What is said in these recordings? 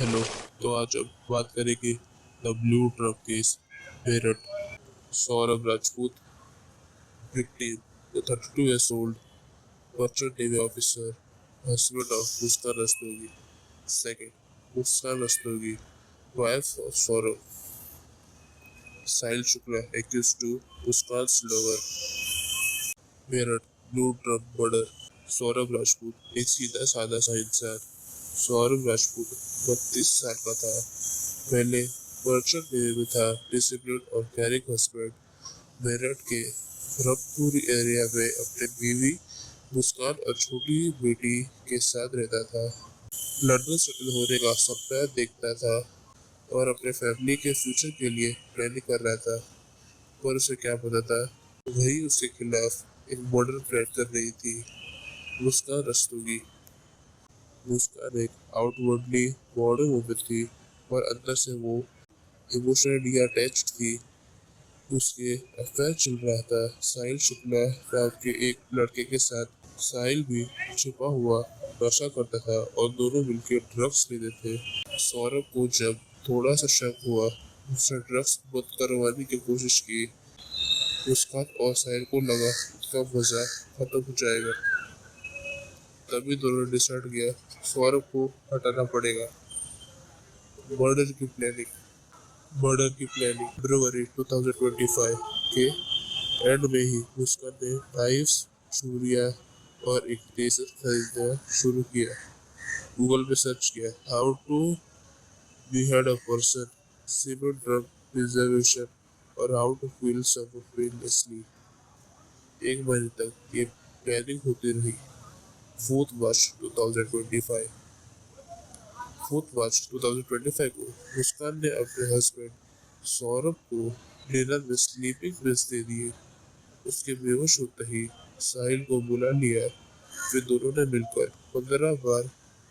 Hello. तो आज अब बात करेंगे the blue truck case. Meerut, Saurabh Rajput victim, the 32 years old Western Navy officer, husband of Muskan Rastogi. Second, Muskan Rastogi, wife of Saurabh. Sahil Shukla accused to Muskan's lover. Meerut, blue truck murder. Saurabh Rajput एक सीधा साधा सा इंसान। सौरभ राजपूत 32 साल का था। पहले मर्चेंट नेवी में था, डिसिप्लिन और कैरिंग हस्बैंड। मेरठ के ब्रह्मपुरी एरिया में अपने बीवी मुस्कान और छोटी बेटी के साथ रहता था। लंदन सेटल होने का सपना देखता था और अपने फैमिली के फ्यूचर के लिए प्लानिंग कर रहा था। पर उसे क्या पता था, वही उसके खिलाफ एक मर्डर प्लान कर रही थी। मुस्कान रस्तोगी। मुस्कान एक आउटवर्डली मॉडर्न वुमन थी, पर अंदर से वो इमोशनली अटैच्ड थी। उसके अफेयर चल रहा था साहिल शुक्ला नाम के एक लड़के के साथ। साहिल भी छुपा हुआ नशा करता था और दोनों मिलकर ड्रग्स लेते थे। सौरभ को जब थोड़ा सा शक हुआ, उसने ड्रग्स बंद करवाने की कोशिश की। मुस्कान और साहिल को लगा उसका मजा खत्म हो जाएगा। तभी दोनों ने डिसाइड किया सौरभ को हटाना पड़ेगा। मर्डर की प्लानिंग। फरवरी 2025 के एंड में ही मुस्कान ने नाइफ्स, छुरियां और एक टेजर खरीदना शुरू किया। गूगल पे सर्च किया how to behead a person, simple drug preservation और how to kill someone painlessly। एक महीने तक ये प्लानिंग होती रही। 4 मार्च 2025 को मुस्कान ने अपने हस्बैंड सौरभ को डिनर में स्लीपिंग पिल्स दे दिए। उसके बेहोश होते ही साहिल को बुला लिया। फिर दोनों ने मिलकर 15 बार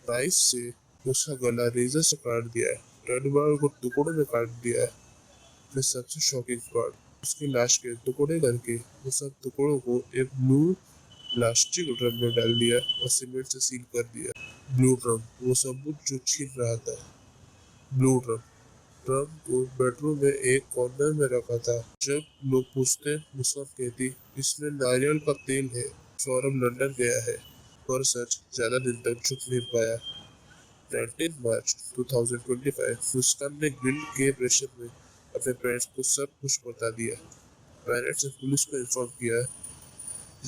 नाइफ से उसका गला रेजर से काट दिया। 10 बार को टुकड़ों में काट दिया। फिर सबसे शॉकिंग पार्ट, उसकी लाश के टुकड़े करके वो सब टुकड़ों को एक ब्लू प्लास्टिक ड्रम में डाल दिया और सीमेंट से सील कर दिया। ब्लू ड्रम, वो सबूत जो छीन रहा था। ब्लू ड्रम ट्रम्प को बेडरूम में एक कॉर्नर में रखा था। जब लोग पूछते, मुस्कान कहती इसमें नारियल का तेल है। सौरभ लंदन गया है, पर सच ज्यादा दिन तक छुप नहीं पाया। 19 मार्च 2025 मुस्कान ने गिल्ड के प्रेशर में अपने पेरेंट्स को सब कुछ बता दिया। पेरेंट्स ने पुलिस को इन्फॉर्म किया।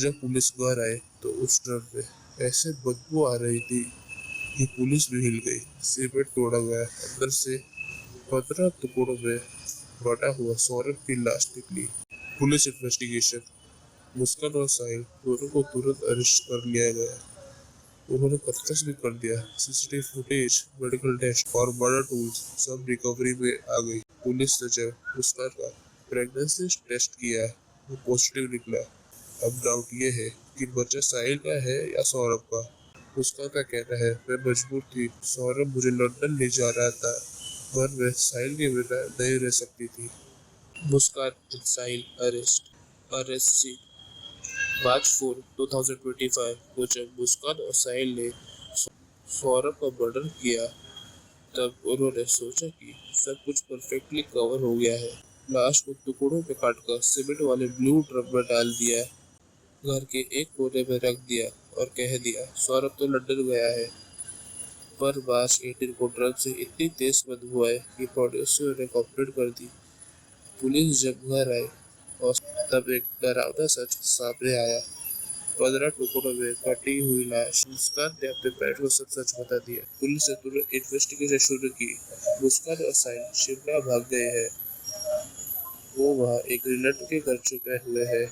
जब पुलिस घर आए तो उस ड्रम में ऐसे बदबू आ रही थी कि पुलिस भी हिल गई। सीमेंट तोड़ा गया, अंदर से 15 टुकड़ों में बटा हुआ सौरभ की लाश निकली। Police investigation. मुस्कान और साहिल दोनों को तुरंत अरेस्ट कर लिया गया। उन्होंने कन्फेस भी कर दिया। सीसीटीवी फुटेज, मेडिकल टेस्ट और मर्डर टूल्स सब रिकवरी में आ गई। पुलिस ने जब मुस्कान का प्रेगनेंसी टेस्ट किया, वो पॉजिटिव निकला। अब डाउट ये है कि बच्चा साहिल का है या सौरभ का। मुस्कान का कहना है मैं मजबूर थी, सौरभ मुझे लंदन ले जा रहा था, पर मैं साहिल के बिना नहीं रह सकती थी। मुस्कान एंड साहिल अरेस्ट सी। मार्च 4, 2025 को जब मुस्कान और साहिल ने सौरभ का मर्डर किया, तब उन्होंने सोचा कि सब कुछ परफेक्टली कवर हो गया है। लाश को टुकड़ों में काटकर सीमेंट वाले ब्लू ड्रम में डाल दिया, घर के एक कोने में रख दिया और कह दिया सौरभ तो लंदन गया है। पर मार्च 18 को ड्रग से इतनी तेज बदबू आई कि पड़ोसियों ने कंप्लेंट कर दी। पुलिस जब घर आई और तब एक डरावना सच सामने आया। 15 टुकड़ों में कटी हुई लाश। मुस्कान ने अपने पेरेंट्स को सब सच बता दिया। पुलिस ने तुरंत इन्वेस्टिगेशन शुरू की। मुस्कान और साहिल शिमला भाग गए हैं। वो वहाँ एक रिलेटिव के घर छुपे हुए हैं।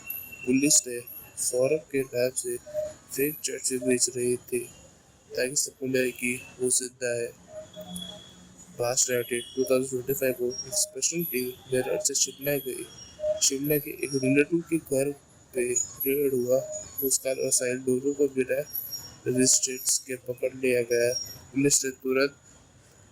पुलिस ने सौरभ के नाम से फेक चर्च बेच रही थी ताकि सबको लगे कि वो जिंदा है। मार्च 19, 2025 को एक स्पेशल टीम मेरठ से शिमला गई। शिमला के एक रिलेटिव के घर पे रेड हुआ। मुस्कान और साहिल दोनों को बिना रजिस्ट्रेशन के पकड़ लिया गया। पुलिस ने तुरंत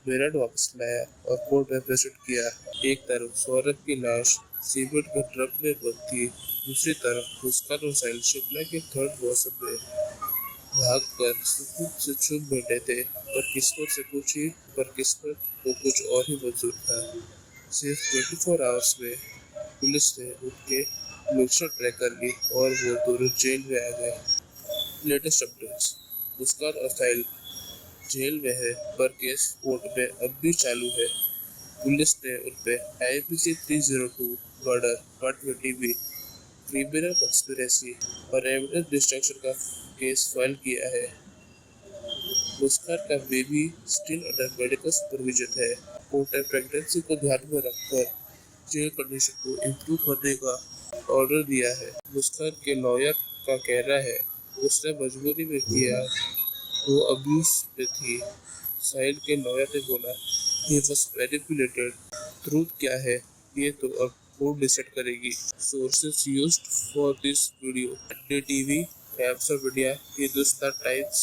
मेरठ वापस लाया और कोर्ट में प्रेजेंट किया। एक तरफ सौरभ की लाश सीमेंट के ट्रक में बंद थी, दूसरी तरफ मुस्कान और साहिल शिमला के थर्ड मौसम में भागकर सुकून से चुप बैठे थे, पर किस्मत को कुछ और ही मंजूर था। सिर्फ 24 आवर्स में पुलिस ने उनके लोकेशन ट्रैक कर ली और वो दोनों जेल में आ गए। Latest updates. मुस्कान और साहिल जेल में है, पर केस कोर्ट में अब भी चालू है। पुलिस ने उनपे IPC 302 murder 120B criminal conspiracy और एविडेंस डिस्ट्रक्शन का केस फाइल किया है। मुस्कान का baby still under medical supervision है। कोर्ट ने प्रेगनेंसी को ध्यान में रखकर जेल कंडीशन को इम्प्रूव करने का ऑर्डर दिया है। मुस्कान के लॉयर का कहना है उसने मजबूरी में किया, वो अब्यूज में थी। साहिल के लॉयर ने बोला he was manipulated। ट्रूथ क्या है ये तो अब कोर्ट डिसाइड करेगी। Sources used for this video: NDTV, times of India, Hindustan times.